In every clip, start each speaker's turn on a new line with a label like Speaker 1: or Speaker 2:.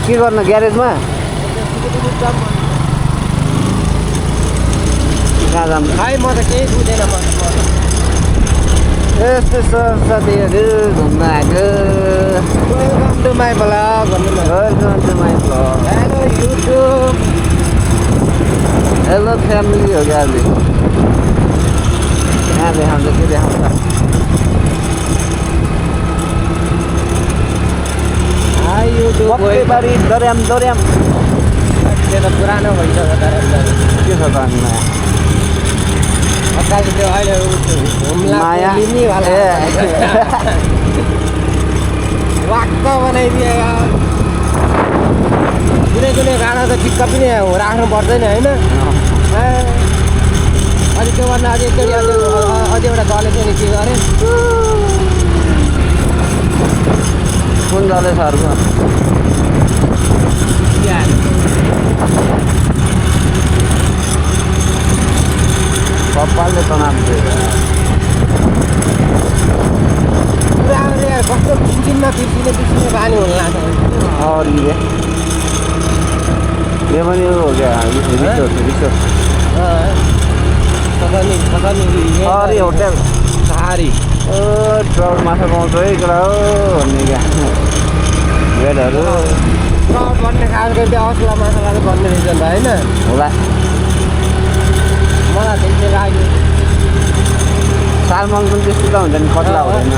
Speaker 1: के गर्न ग्यारेजमा कहाँ जानु
Speaker 2: खै म त केही बुझेन म
Speaker 1: यस्तो साथीहरू घुम्न आएको
Speaker 2: वेलकम टु माई ब्लग भन्नु न
Speaker 1: welcome to my blog
Speaker 2: hello YouTube
Speaker 1: hello family हो गाडी कहाँ देखाउँछ के देखाउँछ
Speaker 2: हाई युट्युब
Speaker 1: मकैबारी दर्याम दर्याम
Speaker 2: त्यो त पुरानो भइसक्यो तर
Speaker 1: के छ त अनि नयाँ
Speaker 2: अगाडि त्यो अहिले हुम्ला
Speaker 1: माया
Speaker 2: लिनीवाला वाक्क बनाइदिए यार कुनै कुनै गाडा त ठिक्क पनि राख्नु पर्दैन होइन अनि त्योभन्दा अझै एकचोटि अझै एउटा दले थियो नि के गरेँ
Speaker 1: कुन दलै सरको कपालले तनाव
Speaker 2: पुरा यार कस्तो बिर्सिने बानी हुन लाग्छ
Speaker 1: अरूले यो पनि हो क्या रिसोर्स हरि होटेल
Speaker 2: सारी
Speaker 1: ट्राउट माछा पाउँछ है कुरा हो भन्ने क्या भेटहरू
Speaker 2: ट्राउट भन्ने खालको त्यो असला माछालाई भन्ने रहेछ नि त होइन
Speaker 1: होला
Speaker 2: मलाई त्यस्तै लाग्यो
Speaker 1: सालमन पनि त्यस्तो त हुन्छ नि कत्ला हुँदैन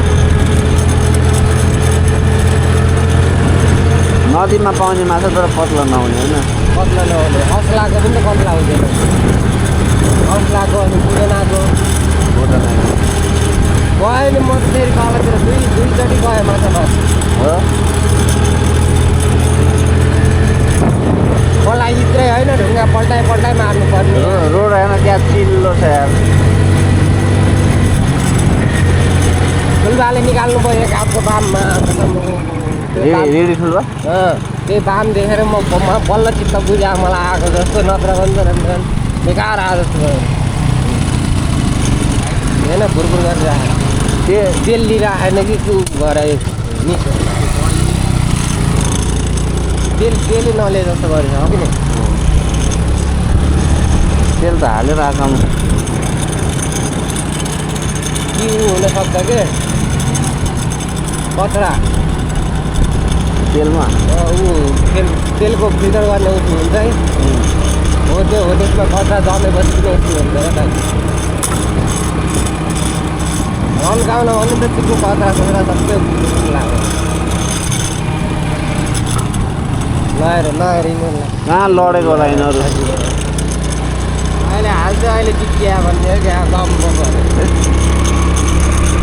Speaker 1: नदीमा पाउने माछा तर पत्ला नहुने होइन
Speaker 2: कत्ला नहुने असलाको पनि त कत्ला हुँदैन असलाको अनि बुदनाको
Speaker 1: गयो
Speaker 2: गयो नि म त फेरि तलतिर दुईचोटि गएँ माछा पास
Speaker 1: हो
Speaker 2: मलाई इत्रै होइन ढुङ्गा पल्टाइ मार्नु पर्ने
Speaker 1: रोड होइन त्यहाँ चिल्लो छ यार
Speaker 2: फुलबाले निकाल्नु पऱ्यो एक हातको बाममा
Speaker 1: रेडी ठुलो
Speaker 2: त्यही बाम देखेर म बल्ल चित्त बुझ्यो मलाई आएको जस्तो नत्र पनि बेकार आएको जस्तो भयो होइन भुरभुर गरेर राखेर तेल लिइराखेन कि गरायो तेलै नलिए जस्तो गरेछ हो कि
Speaker 1: तेल त हालेर आएको
Speaker 2: कि हुनसक्छ के कचडा
Speaker 1: तेलमा
Speaker 2: तेलको फिल्टर गर्ने उस हुन्छ है हो त्यो हो त्यसमा कचडा जमेपछि पनि यस्तो हुन्छ क्या हल्काउन भने त चिक्को कचडा सबै लाग्यो नहेर
Speaker 1: कहाँ लडेको होला यिनीहरू
Speaker 2: अहिले हाल्छ अहिले चिकिया भन्ने क्या गम